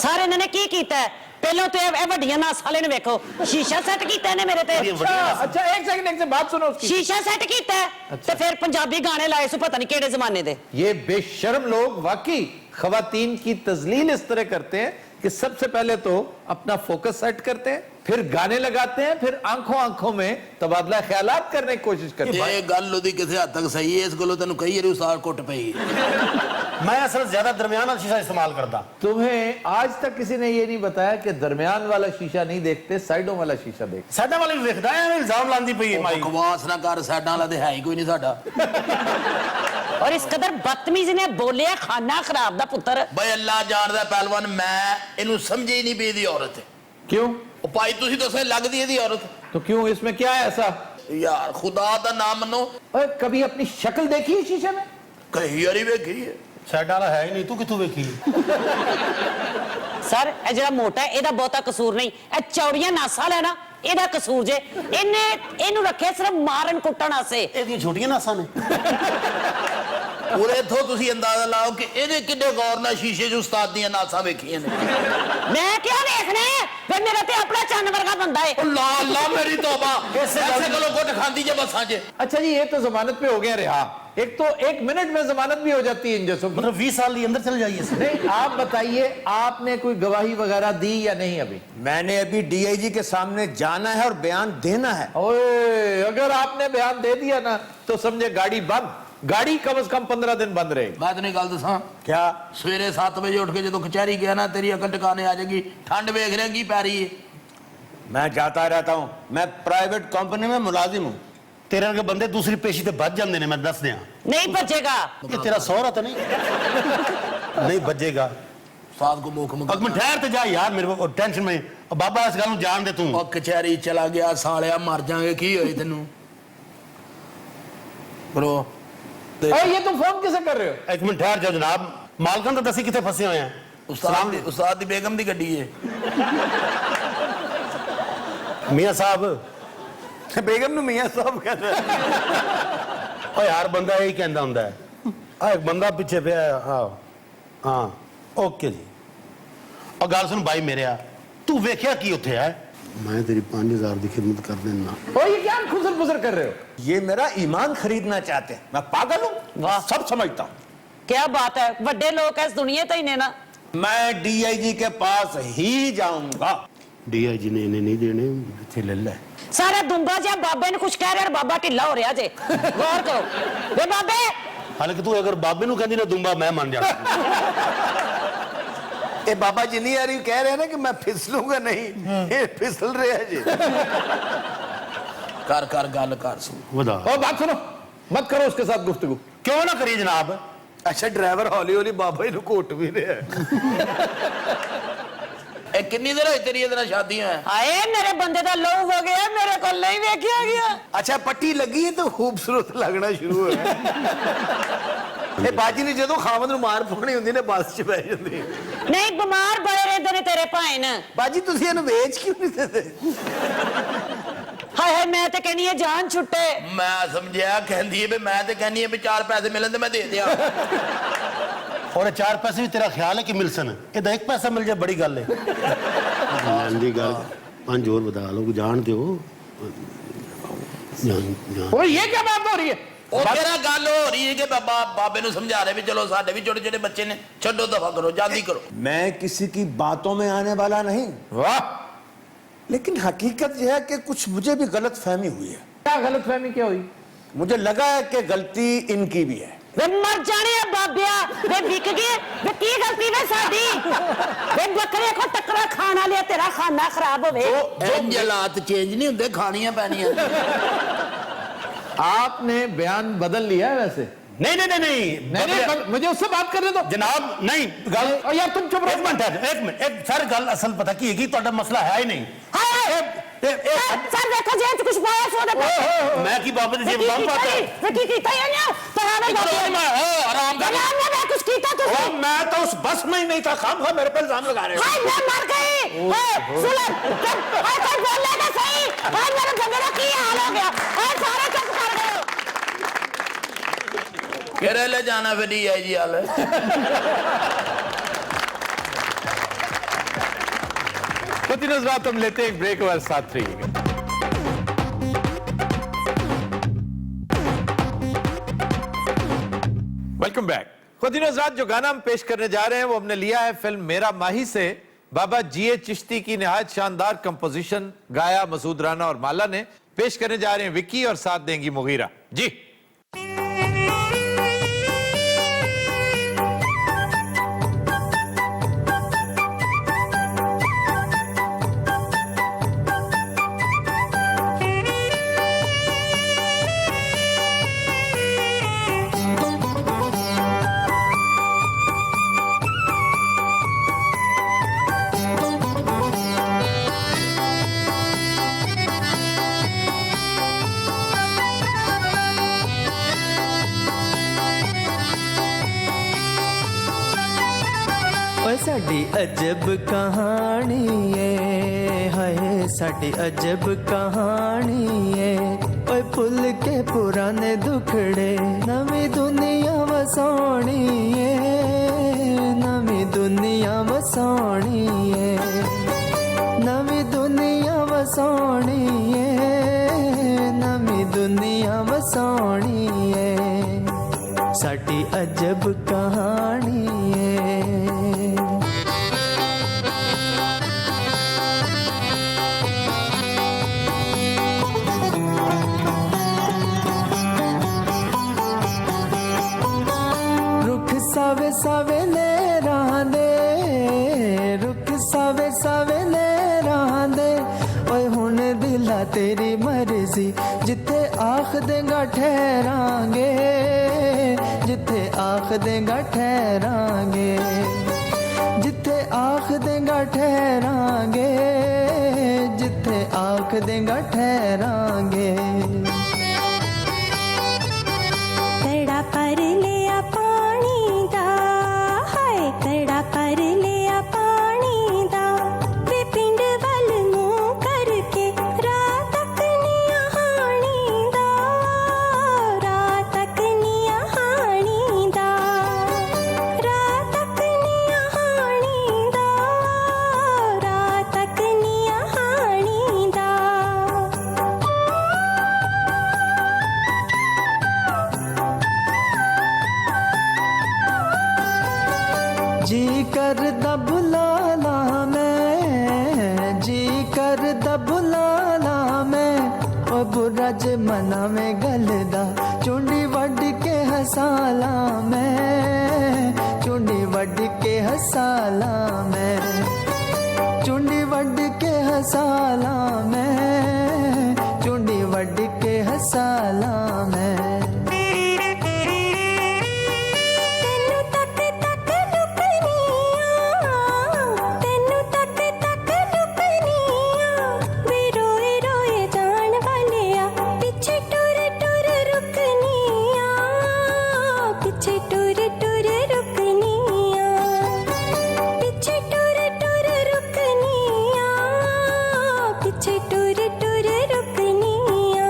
ਸਾਰੇ ਇਹਨਾਂ ਨੇ ਕੀ ਕੀਤਾ ਹੈ? ਪਹਿਲਾਂ ਤੇ ਇਹ ਵੱਡੀਆਂ ਨਾਸ ਵਾਲੇ ਨੂੰ ਵੇਖੋ, ਸ਼ੀਸ਼ਾ ਸੈੱਟ ਕੀਤਾ ਇਹਨੇ ਮੇਰੇ ਤੇ, अच्छा एक सेकंड बात सुनो उसकी। ਸ਼ੀਸ਼ਾ ਸੈੱਟ ਕੀਤਾ ਹੈ ਤੇ ਫਿਰ ਪੰਜਾਬੀ ਗਾਣੇ ਲਾਏ ਸੋ ਪਤਾ ਨਹੀਂ ਕਿਹੜੇ ਜ਼ਮਾਨੇ ਦੇ। ये बेशर्म लोग वाकई खवातीन की तजलील इस तरह करते हैं कि सबसे पहले तो अपना फोकस सेट करते हैं, फिर गाने लगाते हैं, फिर आंखों आंखों में तबादला ख्यालात करने की कोशिश करते हैं। ਇਹ ਗੱਲ ਉਹਦੀ ਕਿਸੇ ਹੱਦ ਤੱਕ ਸਹੀ ਹੈ ਇਸ ਗੱਲੋਂ ਤੈਨੂੰ ਕਈ ਵਾਰੀ ਉਸਾਰ ਕੁੱਟ ਪਈ मैं असल ज्यादा दरमियान वाला शीशा इस्तेमाल करता तुम्हें आज तक किसी ने ये नहीं बताया कि दरमियान वाला शीशा नहीं देखते, साइडों वाला शीशा देखते। साडा वाले भी देखदा है इल्जाम लांदी पई है माई ਬਕਵਾਸ ਨਾ ਕਰ ਸਾਡਾ ਵਾਲਾ ਤੇ ਹੈ ਹੀ ਕੋਈ ਨਹੀਂ ਸਾਡਾ ਔਰ ਇਸ ਕਦਰ ਬਦਤਮੀਜ਼ ਨੇ ਬੋਲਿਆ ਖਾਨਾ ਖਰਾਬ ਦਾ ਪੁੱਤਰ। ਬਈ ਅੱਲਾ ਜਾਣਦਾ ਪਹਿਲਵਾਨ ਮੈਂ ਇਹਨੂੰ ਸਮਝੀ ਹੀ ਨਹੀਂ ਪਈ ਦੀ ਔਰਤ क्यों? ਉਹ ਭਾਈ ਤੁਸੀਂ ਦੱਸੋ ਲੱਗਦੀ ਇਹਦੀ ਔਰਤ तो क्यों, इसमें क्या है ऐसा? ਯਾਰ ਖੁਦਾ ਦਾ ਨਾਮ ਮੰਨੋ ओए, कभी अपनी शक्ल देखी है शीशे में? ਕਈ ਵਾਰੀ ਵੇਖੀ ਹੈ साडा वाला है ही नहीं तू किथों वेखी ਸਰ ਇਹ ਜਿਹੜਾ ਮੋਟਾ ਹੈ ਇਹਦਾ ਬਹੁਤਾ ਕਸੂਰ ਨਹੀਂ, ਇਹ ਚੌੜੀਆਂ ਨਾਸਾਂ ਵਾਲਾ ਨਾ ਇਹਦਾ ਕਸੂਰ ਜੇ। ਇਹਨੂੰ ਰੱਖਿਆ ਸਿਰਫ ਮਾਰਨ ਕੁੱਟਣ ਵਾਸਤੇ। ਇਹਦੀਆਂ ਛੋਟੀਆਂ ਨਾਸਾਂ ਨੇ ਪੂਰੇ ਇਥੋਂ ਤੁਸੀਂ ਅੰਦਾਜ਼ਾ ਲਾਓ ਕਿ ਇਹਨੇ ਕਿੰਨੇ ਗੌਰ ਨਾਲ ਸ਼ੀਸ਼ੇ 'ਚ ਉਸਤਾਦ ਦੀਆਂ ਨਾਸਾਂ ਵੇਖੀਆਂ ਨੇ ਮੈਂ ਕਿਆ ਵੇਖਣਾ ਹੈ ਵੇ ਮੇਰਾ ਤੇ ਆਪਣਾ ਚੰਨ ਵਰਗਾ ਬੰਦਾ ਹੈ। ਉਹ ਲਾ ਲਾ ਮੇਰੀ ਤੋਬਾ ਐਸੇ ਕੋਲੋਂ ਕੁੱਟ ਖਾਂਦੀ ਜੇ ਬੱਸਾਂ 'ਚ अच्छा जी ये तो जमानत पे हो गया रिहा, एक तो 1 मिनट में जमानत भी हो जाती है इन जैसों की। मतलब 20 साल के अंदर चल जाइए सर नहीं आप बताइए, आपने कोई गवाही वगैरह दी या नहीं अभी? मैंने अभी डीआईजी के सामने जाना है और बयान देना है ओए अगर आपने बयान दे दिया ना तो समझे गाड़ी बंद, गाड़ी कम से कम 15 दिन बंद रहेगी। ਮੈਂ ਤੈਨੂੰ ਗੱਲ ਦੱਸਾਂ क्या ਸਵੇਰੇ 7 ਵਜੇ ਉੱਠ ਕੇ ਜਦੋਂ ਕਚਹਿਰੀ ਗਿਆ ਨਾ ਤੇਰੀ ਅਕਲ ਟਿਕਾਣੇ ਆ ਜਾਏਗੀ ਠੰਡ ਵੇਖ ਰਿਹਾ ਕੀ ਪੈ ਰਹੀ ਹੈ मैं जाता रहता हूँ मैं प्राइवेट कंपनी में मुलाजिम हूँ ਤੇਰੇ ਵਰਗੇ ਬੰਦੇ ਦੂਸਰੀ ਪੇਸ਼ੀ ਤੇ ਵੱਜ ਜਾਂਦੇ ਨੇ, ਮੈਂ ਦੱਸ ਦਿਆਂ। नहीं बचेगा। ਇਹ ਤੇਰਾ ਸਹੁਰਾ ਤਾਂ ਨਹੀਂ ਨਹੀਂ ਵੱਜੇਗਾ। ਸਾਧ ਕੋ ਮੁੱਖ अब मैं ठहर ते जा यार, मेरे को टेंशन में। अब बाबा इस गल ਨੂੰ ਜਾਣ ਦੇ ਤੂੰ। ਉਹ ਕਚਹਿਰੀ ਚਲਾ ਗਿਆ ਸਾਲਿਆ, ਮਰ ਜਾਗੇ ਕੀ ਹੋਏ ਤੈਨੂੰ ਬ్రో। और ये तुम फोन किसे कर रहे हो? ਇੱਕ ਮਿੰਟ ਠਹਿਰ ਜਾ ਜਨਾਬ, ਮਾਲਕਾਂ ਤਾਂ ਦੱਸੀ ਕਿੱਥੇ ਫਸੇ ਹੋਏ ਆ। ਉਸਤਾਦ ਦੀ ਬੇਗਮ ਦੀ ਗੱਡੀ ਏ। ਮੀਆਂ ਸਾਹਿਬ, बेगम नु मियां साहब कहता ਓ ਯਾਰ ਬੰਦਾ ਇਹੀ ਕਹਿੰਦਾ ਹੁੰਦਾ ਹੈ। ਆ ਇੱਕ ਬੰਦਾ ਪਿੱਛੇ ਪਿਆ ਹੈ, ਹਾਂ ਓਕੇ ਜੀ। ਉਹ ਗੱਲ ਸੁਣ ਬਾਈ ਮੇਰਿਆ, ਤੂੰ ਵੇਖਿਆ ਕੀ ਉੱਥੇ ਹੈ? ਮੈਂ ਤੇਰੀ 5000 ਦੀ ਖਿਦਮਤ ਕਰ ਦੇਣਾ। और ये क्या खुसर पुसर कर रहे हो? ये मेरा ईमान खरीदना चाहते हैं। मैं पागल हूँ, वाह। सब समझता हूँ। क्या बात है, बड़े लोग इस दुनिया तो ही ने ना। मैं डीआईजी के पास ही जाऊंगा। ਡੀਆਈਜੀ ਨੇ ਇਹਨੇ ਨਹੀਂ ਦੇਣੇ, ਇੱਥੇ ਲੈ ਲੈ। सारे दुंबा जा बाबे ने कुछ कह रहे और बाबा ढिला हो रहा जे, गौर करो। वे बाबे ਹਾਲਾਂਕਿ ਤੂੰ ਅਗਰ ਬਾਬੇ ਨੂੰ ਕਹਿੰਦੀ ਨਾ ਦੁੰਬਾ, ਮੈਂ ਮੰਨ ਜਾ। ये बाबा जी नहीं आ रही कह रहे हैं ना कि मैं फिसलूंगा नहीं, ये फिसल रहे हैं जी। ਕਰ ਕਰ ਗੱਲ ਕਰ ਸੁਣ। ਵਧਾ। और बात सुनो, मत करो उसके साथ गुफ्तगू। ਕਿਉਂ ਨਾ ਕਰੀ ਜਨਾਬ? अच्छा ड्राइवर हौली हौली बाबा जी को घुट भी रहा है। ਇਹ ਕਿੰਨੀ ਦੇਰ ਹੋਈ ਤੇਰੀ ਇਹਦੇ ਨਾਲ ਸ਼ਾਦੀ ਹੋਇਆ? हाय मेरे बंदे दा लहू हो गया, मेरे को नहीं वेखिया गया। अच्छा पट्टी लगी है तो खूबसूरत लगना शुरू होया। ये बाजी ने जो खामद मार पानी होंगी ने बस च बह जाती। नहीं बीमार बड़े रहते ने तेरे भाई ने। बाजी तुसी इहनूं वेच क्यों नहीं देते? हाय हाय मैं तो कहनी है जान छुट्टे। ਮੈਂ ਸਮਝਿਆ ਕਹਿੰਦੀ ਹੈ ਵੀ ਮੈਂ ਤੇ ਕਹਿੰਦੀ ਹੈ ਵੀ 4 ਪੈਸੇ ਮਿਲਣ ਤੇ ਮੈਂ ਦੇ ਦਿਆਂ। और 4 पैसे भी तेरा ख्याल है कि मिल सन? ये 1 पैसा मिल जाए बड़ी गल है। लैन दी गल 5 और बता लो, जान दो। जान जान और ये क्या बात हो रही है? ਉਹ ਤੇਰਾ ਗੱਲ ਹੋ ਰਹੀ ਹੈ ਕਿ ਬਾਬੇ ਨੂੰ ਸਮਝਾ ਰਹੇ ਵੀ ਚਲੋ ਸਾਡੇ ਵੀ ਛੋਟੇ ਛੋਟੇ ਬੱਚੇ ਨੇ, ਛੱਡੋ ਦਫਾ ਕਰੋ, ਜਲਦੀ ਕਰੋ। मैं किसी की बातों में आने वाला नहीं, वाह, लेकिन हकीकत यह है कि कुछ मुझे भी गलत फहमी हुई है। क्या गलत फहमी क्या हुई? मुझे लगा है कि गलती इनकी भी है। वे मर जाने है बाबिया, वे बिक गए, वे की गलती वे साडी? वे बकरे को टकरा खाना लिया, तेरा खाना खराब होवे। ਇਹ ਹਾਲਾਤ ਚੇਂਜ ਨਹੀਂ ਹੁੰਦੇ, ਖਾਣੀਆਂ ਪੈਣੀਆਂ। आपने बयान बदल लिया है वैसे? नहीं नहीं नहीं नहीं नहीं, मुझे उससे बात करने दो जनाब। नहीं गल, और यार तुम चुप एक रहो। मिनट एक मिनट, एक सर गल असल पता की है कि ਤੁਹਾਡਾ ਮਸਲਾ ਹੈ ਹੀ ਨਹੀਂ। सर देखो जेब च कुछ पाया सो दे। मैं की बाबे ਦੀ ਜੇਬ ਬੰਦ ਪਾਤਾ? वे की कीता है ना? तहाने बाबिया मैं आराम कर। आराम में मैं कुछ कीता तू। ओ मैं तो उस बस में ही नहीं था, खामखा मेरे पे इल्जाम लगा रहे हो। हाय मैं मर गई। सुन हाय कोई बोलेगा सही। हाय मेरे बंदे का की हाल हो गया? हाय सारे चुप कर गए। ਕਿਹੜੇ ਲੈ ਜਾਣਾ ਫਿਰ DIG ਹਾਲ? कुछ नजरात हम लेते हैं एक ब्रेक और साथ रहिएगा। Welcome back. खुद नजरात जो गाना हम पेश करने जा रहे हैं वो हमने लिया है फिल्म मेरा माही से। बाबा जीए चिश्ती की निहायत शानदार कंपोजिशन, गाया मसूद राना और माला ने। पेश करने जा रहे हैं विक्की और साथ देंगी मुगीरा जी। ओए साडी अजब कहानी है, हाय साडी अजब कहानी है। ओए भुल के पुराने दुखड़े नवी दुनिया वसानी है, नवी दुनिया वसानी है, नवी दुनिया वसानी है, नवी दुनिया वसानी है। साडी अजब कहानी है। सावे सावे ले रहंदे, रुख सावे सावे ले रहंदे। ओए हुण दिला तेरी मर्जी सी जिथे आख देगा ठहरांगे जिथे आख देगा ठहरांगे जिथे आख देगा ठहरांगे जिथे आख देगा ठहरांगे कड़ा पर लिया पानी दा हाय कड़ा पर लिया पानी दा वे पिंड वल मुंह करके रात तक निया हानी दा रात तक निया हानी दा रात तक निया हानी दा रात तक निया हानी दा जी करदा बुला ला मैं जी करदा बुला ला मैं ओ बुरा जे मना में गलदा चुंडी वड के हसाला मैं चुंडी वड के हसाला मैं चुंडी वड के हसाला मैं चुंडी वड के हसाला मैं तेनू तक तक लुकनिया तेनू तक तक लुकनिया वे रोए रोए जान वालिया पीछे टुर टुर रुकनिया पीछे टुर टुर रुकनिया पीछे टुर टुर रुकनिया पीछे टुर टुर रुकनिया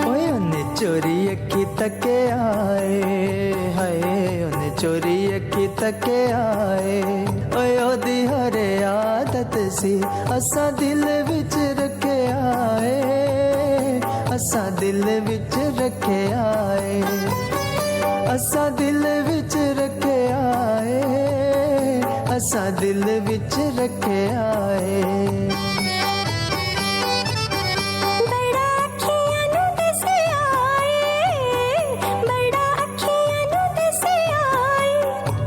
ओए उन्ने चोरी अखी तके आए हाय उन्ने चोरी अखी तके आए ओए ओदी हरे आदत सी असा दिल विच रखे आए असा दिल विच रखे आए असा दिल विच रखे आए असा दिल विच रखे आए बड़ा अखियां नू दिसे आए बड़ा अखियां नू दिसे आए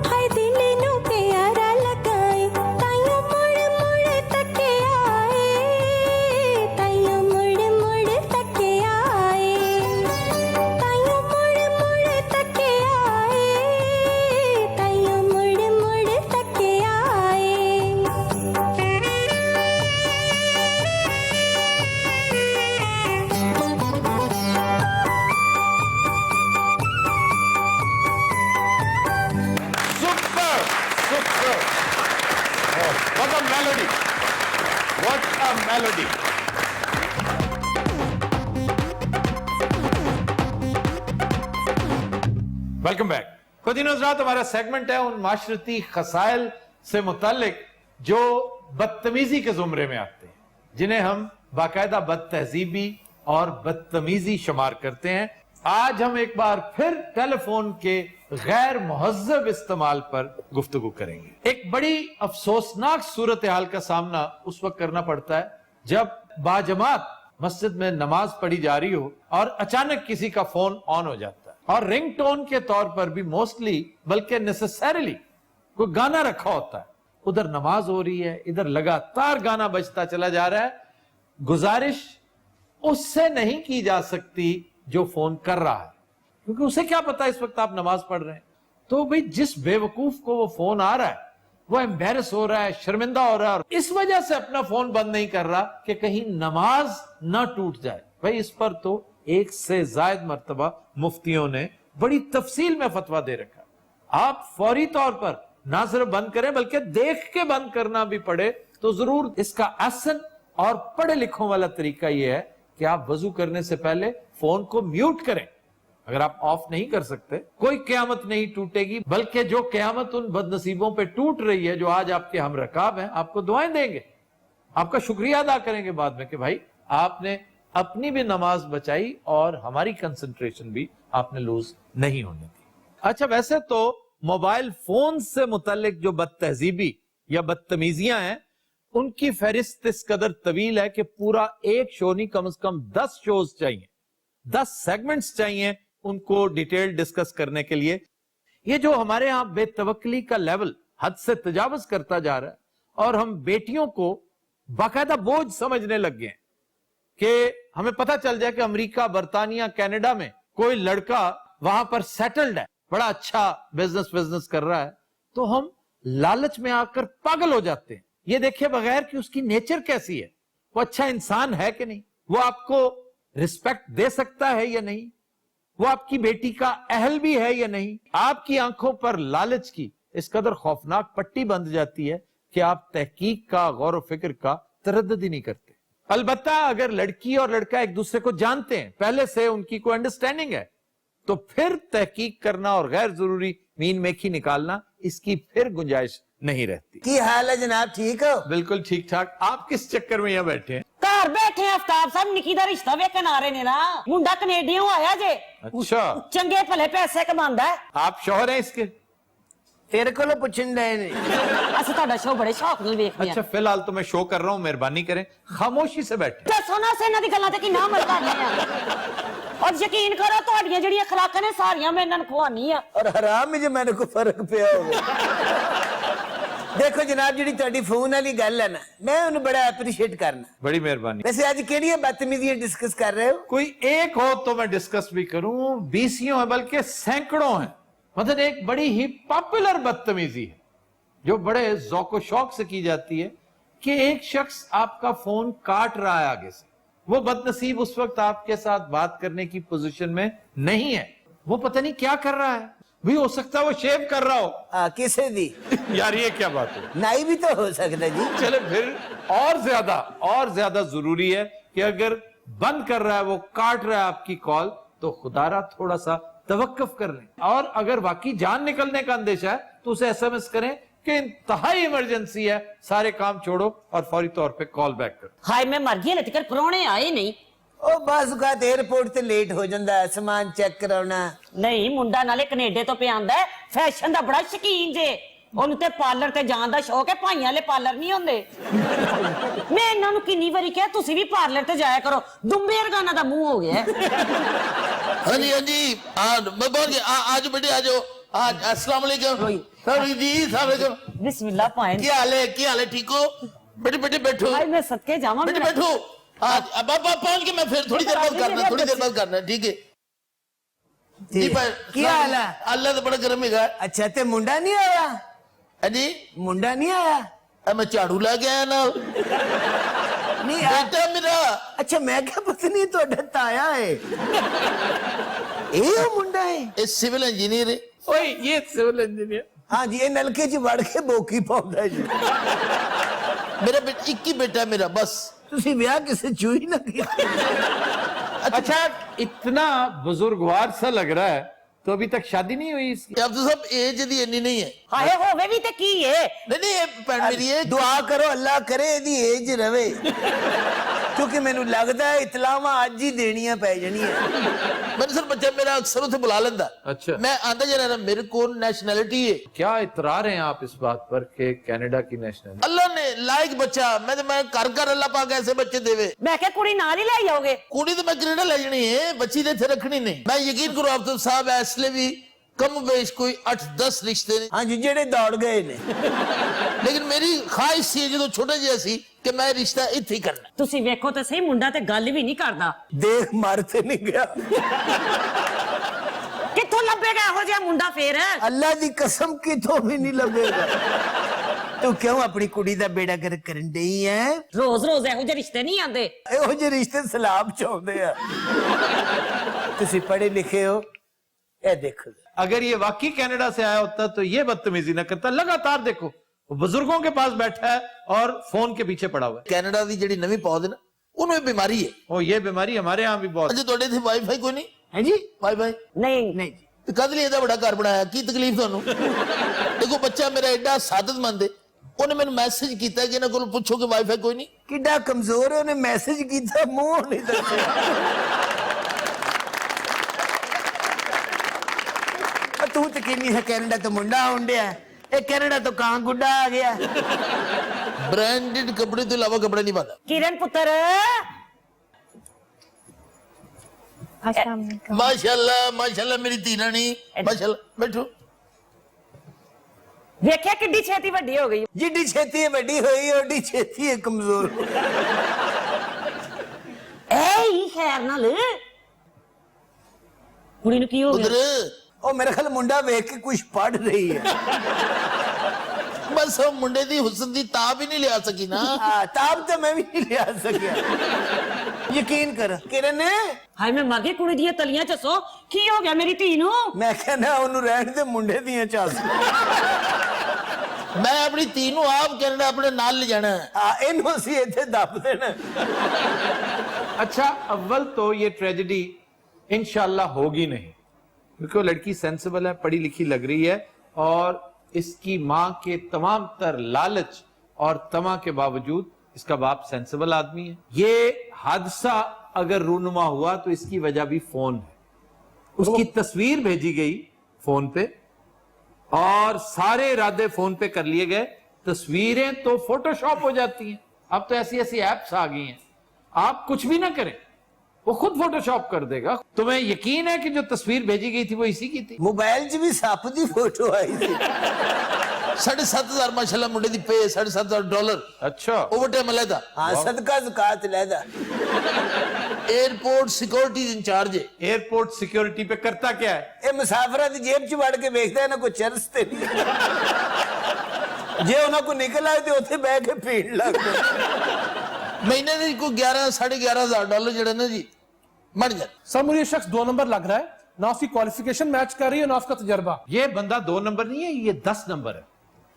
हाय दिल नू प्यारा लगाए ताइयों मुड़ मुड़ तके आए ताइयों मुड़ मुड़ तके आए ताइयों मुड़ मुड़ तके आए ताइयों मुड़ मुड़ तके आए Super! Super! Oh, what a melody! What a melody! Welcome back. खुद हजरात, हमारा सेगमेंट है उन माशरती खसाइल से मुतालिक जो बदतमीजी के जुमरे में आते हैं, जिन्हें हम बाकायदा बदतहजीबी और बदतमीजी शुमार करते हैं। आज हम एक बार फिर टेलीफोन के गैर मुहज्जब इस्तेमाल पर गुफ्तगू करेंगे। एक बड़ी अफसोसनाक सूरत हाल का सामना उस वक्त करना पड़ता है जब बाजमात मस्जिद में नमाज पढ़ी जा रही हो और अचानक किसी का फोन ऑन हो जाता है और रिंगटोन के तौर पर भी मोस्टली बल्कि नेसेसरीली कोई गाना रखा होता है। उधर नमाज हो रही है, इधर लगातार गाना बजता चला जा रहा है। गुजारिश उससे नहीं की जा सकती जो फोन कर रहा है, क्योंकि उसे क्या पता इस वक्त आप नमाज पढ़ रहे हैं। तो भाई जिस बेवकूफ को वो फोन आ रहा है वो एम्बेरस हो रहा है, शर्मिंदा हो रहा है और इस वजह से अपना फोन बंद नहीं कर रहा कि कहीं नमाज ना टूट जाए। भाई इस पर तो एक से ज्यादा मर्तबा मुफ्तियों ने बड़ी तफसील में फतवा दे रखा। आप फौरी तौर पर ना सिर्फ बंद करें बल्कि देख के बंद करना भी पड़े तो जरूर इसका आसान और पढ़े लिखों वाला तरीका यह है कि आप वजू करने से पहले फोन को म्यूट करें। अगर आप ऑफ नहीं कर सकते, कोई क़यामत नहीं टूटेगी, बल्कि जो क़यामत उन बदनसीबों पे टूट रही है जो आज आपके हम रकाब हैं, आपको दुआएं देंगे, आपका शुक्रिया अदा करेंगे बाद में कि भाई आपने अपनी भी नमाज बचाई और हमारी कंसंट्रेशन भी आपने लूज नहीं होने दी। अच्छा, वैसे तो मोबाइल फोन से मुतालिक जो बदतहजीबी या बदतमीजियां हैं उनकी फहरिस्त इस कदर तवील है कि पूरा एक शो नहीं, कम से कम 10 शोज चाहिए, 10 सेगमेंट्स चाहिए उनको डिटेल डिस्कस करने के लिए। ये जो हमारे यहाँ बेतवक्ली का लेवल हद से तजावुज करता जा रहा है और हम बेटियों को बाकायदा बोझ समझने लग गए हैं कि हमें पता चल जाए कि अमेरिका, बर्तानिया, कनाडा में कोई लड़का वहां पर सेटल्ड है, बड़ा अच्छा बिजनेस कर रहा है, तो हम लालच में आकर पागल हो जाते हैं। ये देखिए बगैर कि उसकी नेचर कैसी है, वो अच्छा इंसान है कि नहीं, वो आपको रिस्पेक्ट दे सकता है या नहीं, वो आपकी बेटी का अहल भी है या नहीं। आपकी आंखों पर लालच की इस कदर खौफनाक पट्टी बंध जाती है कि आप तहकीक का, गौर व फिक्र का तरद्दुद ही नहीं करते। अलबत्ता अगर लड़की और लड़का एक दूसरे को जानते हैं, पहले से उनकी कोई अंडरस्टैंडिंग है, तो फिर तहकीक करना और गैर जरूरी मीन मेखी निकालना, इसकी फिर गुंजाइश नहीं रहती। की हाल है जनाब, ठीक हो? बिल्कुल ठीक ठाक। आप किस चक्कर में यहाँ बैठे हैं? घर बैठे आफ्ताब साहब निकी दा रिश्ता वेखन आ रहे ने ना, मुंडा कनेडियों आया जे। अच्छा, चंगे भले पैसे कमांदा है। आप शौहर हैं इसके? तेरे को पुछन दे ने। असं ਤੁਹਾਡਾ शो बड़े शौक ਨਾਲ ਵੇਖਦੇ ਆ। अच्छा, फिलहाल तो मैं शो कर रहा हूँ, मेहरबानी करें खामोशी से बैठे। ਦੱਸੋ ਨਾ ਸੇ ਇਹਨਾਂ ਦੀ ਗੱਲਾਂ ਤੇ ਕਿੰਨਾ ਅਮਲ ਕਰਨੇ ਆ। ਔਰ ਯਕੀਨ ਕਰੋ ਤੁਹਾਡੀਆਂ ਜਿਹੜੀਆਂ ਖੁਰਾਕਾਂ ਨੇ ਸਾਰੀਆਂ ਮੈਂ ਇਹਨਾਂ ਨੂੰ ਖਵਾਨੀ ਆ। और हराम में जो मैंने को फर्क पिया होगा। देखो जनाब, जी तुहाडी फोन वाली गल है ना, मैं उन्हें बड़ा एप्रीशिएट करना। बड़ी मेहरबानी। वैसे आज केड़ी बदतमीजी डिस्कस कर रहे हो? कोई एक हो तो मैं डिस्कस भी करूं, बीसियों है बल्कि सैकड़ों हैं। मतलब एक बड़ी ही पॉपुलर बदतमीजी है जो बड़े ज़ौक़ शौक से की जाती है कि एक शख्स आपका फोन काट रहा है आगे से, वो बदनसीब उस वक्त आपके साथ बात करने की पोजीशन में नहीं है, वो पता नहीं क्या कर रहा है, भी हो सकता है वो शेव कर रहा हो। किसे दी? यार ये क्या बात है? नाई भी तो हो सकता जी। चले फिर और ज्यादा जरूरी है कि अगर बंद कर रहा है, वो काट रहा है आपकी कॉल, तो खुदारा थोड़ा सा तवक्कुफ कर लें, और अगर वाकई जान निकलने का अंदेशा है तो उसे एसएमएस करें कि इंतहाई इमरजेंसी है, सारे काम छोड़ो और फौरी तौर पे कॉल बैक करो। हाय मैं मर गई, लटकर परौने आए नहीं। ओ बस का एयरपोर्ट ते लेट हो जाता है, सामान चेक कराना। नहीं मुंडा नाले कनेडे तो पे आंदा है, फैशन दा बड़ा शकीन जे। ਉਹਨੂੰ ਤੇ ਪਾਰਲਰ ਤੇ ਜਾਣ ਦਾ ਸ਼ੌਕ ਹੈ, ਭਾਈਆਂ ਵਾਲੇ ਪਾਰਲਰ ਨਹੀਂ ਹੁੰਦੇ। ਮੈਂ ਇਹਨਾਂ ਨੂੰ ਕਿੰਨੀ ਵਾਰੀ ਕਿਹਾ ਤੁਸੀਂ ਵੀ ਪਾਰਲਰ ਤੇ ਜਾਇਆ ਕਰੋ, ਦੁੰਬੇ ਅਰਗਾਨਾ ਦਾ ਮੂੰਹ ਹੋ ਗਿਆ। हाँ जी मैं बोल के आज बेटे आ जाओ। आज अस्सलाम वालेकुम जी, अस्सलाम वालेकुम। बिस्मिल्लाह पाएं। क्या हाल है? ठीक हो? बेटे बैठो। भाई मैं सदके जावां। बेटे बैठो। आज अब पहुंच के मैं फिर थोड़ी देर बाद करना, ठीक है जी भाई। क्या हाल है? अल्लाह तो बड़ा गर्म है। अच्छा, ते मुंडा नहीं आया? जी मुंडा नहीं आया? मैं झाड़ू ला गया ना, नहीं बेटा मेरा। अच्छा, मैं क्या पता नहीं तो ताया है। ये मुंडा है? ये सिविल इंजीनियर है। ओए ये सिविल इंजीनियर? हाँ जी, ये नलके च वड़ के बोकी पाਉਂਦਾ जी। मेरा बेटा एक ही बेटा है मेरा, बस। ਤੁਸੀਂ ਵਿਆਹ ਕਿਸੇ ਚੂਹੀ ਨਾ ਕੀਤਾ? अच्छा, इतना बुजुर्गवार सा लग रहा है, तो अभी तक शादी नहीं हुई इसकी? अब तो सब एज दी इन्नी नहीं है। ਹਾਏ ਹੋਵੇ ਵੀ ਤੇ ਕੀ ਏ। नहीं ये भैन मेरी है। दुआ करो अल्लाह करे ਇਹਦੀ ਏਜ ਰਵੇ, क्योंकि ਮੈਨੂੰ ਲੱਗਦਾ ਹੈ ਇਤਲਾਵਾਂ ਅੱਜ ਹੀ ਦੇਣੀਆਂ ਪੈ ਜਾਣੀਆਂ। मैंने सर बच्चा मेरा अक्सर उसे बुला लेंदा। अच्छा। मैं आंदा जा रहा, मेरे को नेशनैलिटी है। क्या इतरार हैं आप इस बात पर कि कनाडा की नेशनल? अल्लाह ने लायक बच्चा, मैं घर अल्लाह पाक ऐसे बच्चे देवे। ਮੈਂ ਕਿਹਾ ਕੁੜੀ ਨਾਲ ਹੀ ਲੈ ਜਾਓਗੇ। कुड़ी तो मैं कनेडा ले जानी है, बच्ची ने इत्थे रखनी नहीं। मैं यकीन करो आप तो साहब इसलिए भी कम बेश कोई 8-10 रिश्ते ने। हाँ जी, ਜਿਹੜੇ ਦੌੜ ਗਏ ਨੇ। लेकिन मेरी ख्वाहिश सी जो छोटा जिहा सी कि मैं रिश्ता इत्थे ही करना। ਤੁਸੀਂ ਵੇਖੋ ਤੇ ਸਹੀ ਮੁੰਡਾ ਤੇ ਗੱਲ ਵੀ ਨਹੀਂ ਕਰਦਾ। ਦੇਖ ਮਰ ਤੇ ਨਹੀਂ ਗਿਆ। ਕਿੱਥੋਂ ਲੱਭੇਗਾ ਇਹੋ ਜਿਹਾ ਮੁੰਡਾ ਫੇਰ? ਅੱਲਾ ਦੀ ਕਸਮ ਕਿਥੋਂ ਵੀ ਨਹੀਂ ਲੱਭੇਗਾ। ਤੂੰ ਕਿਉਂ ਆਪਣੀ ਕੁੜੀ ਦਾ ਬੇੜਾ ਗਰਕ ਕਰਨ ਡਈ ਐ? ਰੋਜ਼ ਇਹੋ ਜਿਹੇ ਰਿਸ਼ਤੇ ਨਹੀਂ ਆਉਂਦੇ। ਇਹੋ ਜਿਹੇ ਰਿਸ਼ਤੇ ਸਲਾਬ ਚ ਆਉਂਦੇ ਆ। ਤੁਸੀਂ ਪੜ੍ਹੇ ਲਿਖੇ ਹੋ, ਇਹ ਦੇਖੋ। अगर ये वाकई कनाडा से आया होता तो ये बदतमीजी न करता। लगातार देखो वो बुजुर्गों के पास बैठा है और फोन के पीछे पड़ा हुआ है। कनाडा की ਜਿਹੜੀ ਨਵੀਂ ਪੌਦ ਹੈ ਨਾ, ਉਹਨੂੰ ਇਹ ਬਿਮਾਰੀ ਹੈ। ओ ये बीमारी हमारे यहाँ भी बहुत। ਅੱਛਾ ਤੁਹਾਡੇ ਇੱਥੇ ਵਾਈਫਾਈ ਕੋਈ ਨਹੀਂ ਹੈ ਜੀ? ਵਾਈਫਾਈ ਨਹੀਂ ਨਹੀਂ ਜੀ। ਤੇ ਕਦ ਲਈ ਇਹਦਾ ਬੜਾ ਘਰ ਬਣਾਇਆ? ਕੀ ਤਕਲੀਫ ਤੁਹਾਨੂੰ? ਦੇਖੋ ਬੱਚਾ ਮੇਰਾ ਐਡਾ ਸਾਦਤਮੰਦ ਹੈ, ਉਹਨੇ ਮੈਨੂੰ ਮੈਸੇਜ ਕੀਤਾ ਕਿ ਇਹਨਾਂ ਕੋਲ ਪੁੱਛੋ ਕਿ ਵਾਈਫਾਈ ਕੋਈ ਨਹੀਂ। ਕਿੱਡਾ ਕਮਜ਼ੋਰ ਹੈ, ਉਹਨੇ ਮੈਸੇਜ ਕੀਤਾ, ਮੂੰਹ ਨਹੀਂ ਦੱਸਿਆ। ਤੂੰ ਤੇ ਕਿੰਨੀ ਹੈ ਕੈਨੇਡਾ ਤੋਂ ਮੁੰਡਾ ਆਉਂਦਿਆ, ਇਹ ਕੈਨੇਡਾ ਤੋਂ ਕਾਂ ਗੁੱਡਾ ਆ ਗਿਆ। ब्रांडेड कपड़े तो अलावा कपड़ा नहीं पाता। ਕਿਰਨ ਪੁੱਤਰ अस्सलाम वालेकुम। माशाल्लाह माशाल्लाह मेरी धी रानी माशाल्लाह बैठो ਵੇਖਿਆ ਕਿੱਡੀ ਛੇਤੀ ਵੱਡੀ ਹੋ ਗਈ जिड्डी छेती है बड़ी हुई ओडी छेती है कमजोर। ਐ ਹੀ ਖੈਰ ਨਾਲ ਕੁੜੀ ਨੂੰ ਕੀ ਹੋ उधर ਗਿਆ ओ मेरे ख्याल मुंडा वेख के कुछ पढ़ रही है। बस वो मुंडे दी हुस्न दी ताब ही नहीं लिया सकी ना हाँ, ताब तो मैं भी नहीं लिया सकिया। यकीन कर किरण ਹਾਏ ਮੈਂ ਮਰ ਗਈ ਕੁੜੀ ਦੀਆਂ ਤਲੀਆਂ ਚੱਸੋ ਕੀ ਹੋ ਗਿਆ ਮੇਰੀ ਧੀ ਨੂੰ मैं कहना ओनू रहन दे मुंडे दियां चास। मैं अपनी धी नू आप कनाडा अपने नाल ले जाना है हाँ इनू असी इत्थे दब देना। अच्छा, अव्वल तो ये ट्रेजेडी इंशाल्लाह होगी नहीं, क्योंकि वो लड़की सेंसिबल है, पढ़ी लिखी लग रही है, और इसकी मां के तमाम तर लालच और तमा के बावजूद इसका बाप सेंसिबल आदमी है। ये हादसा अगर रूनुमा हुआ तो इसकी वजह भी फोन है। उसकी तस्वीर भेजी गई फोन पे और सारे इरादे फोन पे कर लिए गए। तस्वीरें तो फोटोशॉप हो जाती हैं, अब तो ऐसी ऐसी एप्स आ गई हैं, आप कुछ भी ना करें वो खुद फोटोशॉप कर देगा। तुम्हें यकीन है कि जो तस्वीर भेजी गई थी वो इसी की थी? मोबाइल च भी सप दी फोटो आई थी। 7,500 माशाल्लाह मुंडे दी पे $7,500 अच्छा, ओवर टाइम अलहदा हाँ सदका ज़कात लैदा। एयरपोर्ट सिक्योरिटी इंचार्ज है एयरपोर्ट सिक्योरिटी पे करता क्या है? ये मुसाफिरा दी जेब च वड़ के देखदा है ना कोई चरस ते नहीं। जे उन्हां को निकल आए ते उत्थे बैठ के पीण लग पे। महीने दी कोई 11,500-11,500 जड़ा ना जी मर जाए। सर मुझे ये शख्स 2 नंबर लग रहा है, ना उसकी क्वालिफिकेशन मैच कर रही है ना उसका तजर्बा। ये बंदा 2 नंबर नहीं है, ये 10 नंबर है,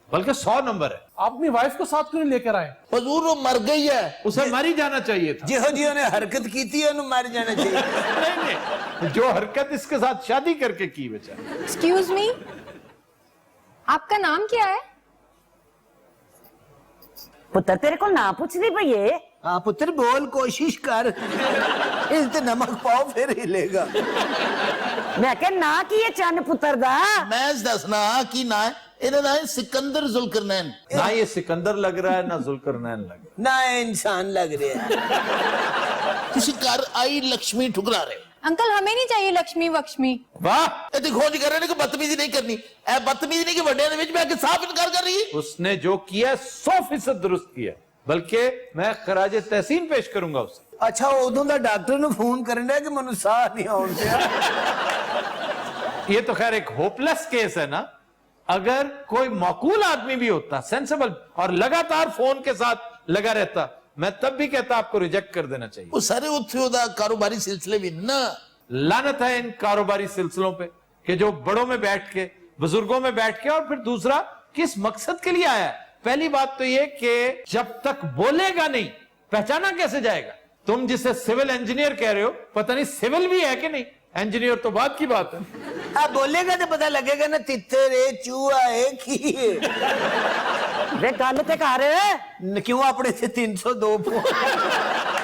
बल्कि 100 नंबर है। आप अपनी वाइफ को साथ क्यों नहीं लेकर आए? हजूर वो मर गई है उसे मर ही जाना चाहिए था। जिहो जी उन्हें हरकत की थी उन्हें मार जाना चाहिए। नहीं, नहीं, जो हरकत इसके साथ शादी करके की बेचारा। एक्सक्यूज मी, आपका नाम क्या है? ਪੁੱਤਰ ਤੇਰੇ ਕੋਲ ਨਾ ਪੁੱਛਦੀ ਪਈ ਏ हाँ पुत्र बोल कोशिश कर। इस ते नमक पाओ फिर हिलेगा। ਮੈਂ ਕਿਹਾ ਨਾ ਕੀ ਇਹ ਚੰਨ ਪੁੱਤਰ ਦਾ मैं दसना की ना है इहदा नाम है सिकंदर जुल्करनैन ना ये सिकंदर लग रहा है ना जुल्करनैन लग रहा है। ना इंसान लग रहे हैं। तुसी घर आई लक्ष्मी ठुकरा रहे हो। अंकल हमें नहीं चाहिए लक्ष्मी वक्ष्मी। वाह, ਇਹ ਤੇ ਖੋਜ ਕਰ ਰਹੇ ਨੇ ਕਿ ਬਦਤਮੀਜ਼ੀ ਨਹੀਂ ਕਰਨੀ ਇਹ ਬਦਤਮੀਜ਼ੀ ਨਹੀਂ ਕਿ ਵੱਡਿਆਂ ਦੇ ਵਿੱਚ ਬੈ ਕੇ ਸਾਫ਼ ਇਨਕਾਰ ਕਰ ਰਹੀ ਹੈ उसने जो किया 100% दुरुस्त किया, बल्कि मैं खराज तहसीन पेश करूंगा उसे। अच्छा उदों दा डॉक्टर नु फोन करन डया कि मैनू साह नहीं आउण दिया। ये तो खैर एक होपलेस केस है ना। अगर कोई माकूल आदमी भी होता, सेंसिबल, और लगातार फोन के साथ लगा रहता, मैं तब भी कहता आपको रिजेक्ट कर देना चाहिए। ਉਹ ਸਾਰੇ ਉੱਥੇ ਉਹਦਾ ਕਾਰੋਬਾਰੀ ਸਿਲਸਿਲੇ ਵੀ ਨਾ लानत है इन कारोबारी सिलसिलों पे कि जो बड़ों में बैठ के, बुजुर्गों में बैठ के, और फिर दूसरा किस मकसद के लिए आया है। पहली बात तो ये कि जब तक बोलेगा नहीं पहचाना कैसे जाएगा? तुम जिसे सिविल इंजीनियर कह रहे हो, पता नहीं सिविल भी है कि नहीं, इंजीनियर तो बात की बात है। आप बोलेगा तो पता लगेगा ना तितर है चूहा है की है। ਵੇ ਗੱਲ ਤੇ ਕਰ क्यों अपने से 302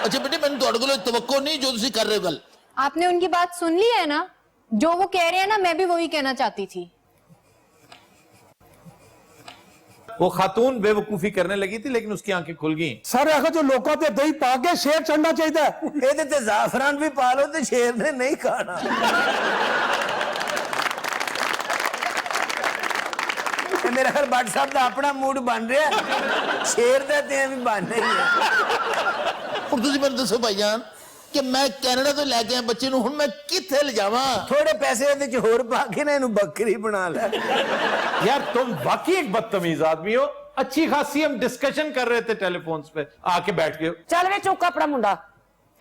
ਅੱਛਾ ਬੇਟੇ ਮੈਨੂੰ ਤੁਹਾਡੇ ਕੋਲ ਤਵੱਕੋ ਨਹੀਂ ਜੋ ਤੁਸੀਂ ਕਰ ਰਹੇ ਹੋ ਗੱਲ आपने उनकी बात सुन ली है ना? जो वो कह रहे हैं ना मैं भी वही कहना चाहती थी। वो खातून बेवकूफी करने लगी थी, लेकिन उसकी आंखें खुल गई। सर आखो जो लोगों ते दही पा के शेर चढ़ना चाहिए। ਇਹਦੇ ਤੇ ਜ਼ਾਫਰਾਨ ਵੀ ਪਾ ਲਓ ਤੇ ਸ਼ੇਰ ਨੇ ਨਹੀਂ ਖਾਣਾ। ਤੇ ਮੇਰੇ ਖਿਆਲ ਬੱਟ ਸਾਹਿਬ ਦਾ ਆਪਣਾ ਮੂਡ ਬਣ ਰਿਹਾ, ਸ਼ੇਰ ਦਾ ਤੇ ਵੀ ਬਣ ਰਹੀ ਹੈ। ਹੁਣ ਤੁਸੀਂ ਮੈਨੂੰ ਦੱਸੋ ਭਾਈਜਾਨ ਕਿ ਮੈਂ ਕੈਨੇਡਾ ਤੋਂ ਲੈ ਕੇ ਆਇਆ ਬੱਚੇ ਨੂੰ ਹੁਣ ਮੈਂ ਕਿੱਥੇ ਲਿਜਾਵਾਂ ਥੋੜੇ ਪੈਸੇ ਇਹਦੇ ਚ ਹੋਰ ਪਾ ਕੇ ਨਾ ਇਹਨੂੰ ਬੱਕਰੀ ਬਣਾ ਲੈ। यार तुम वाकई एक बदतमीज आदमी हो। अच्छी खासी हम डिस्कशन कर रहे थे टेलीफोन पे, आके बैठ गए। ਚੱਲ ਵੇ ਚੁੱਕ ਆਪਣਾ ਮੁੰਡਾ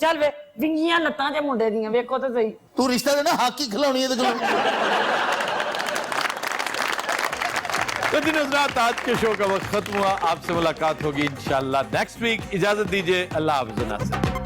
ਚੱਲ ਵੇ ਵਿੰਗੀਆਂ ਲੱਤਾਂ ਤੇ ਮੁੰਡੇ ਦੀਆਂ ਵੇਖੋ ਤੇ ਸਹੀ ਤੂੰ ਰਿਸ਼ਤਾ ਦੇਣਾ ਹਾਕੀ ਖਿਲਾਉਣੀ ਇਹਦੇ ਕੋਲ तो दिन हज़रात, आज के शो का वक्त खत्म हुआ। आपसे मुलाकात होगी इंशाल्लाह नेक्स्ट वीक। इजाजत दीजिए, अल्लाह हाफ़िज़।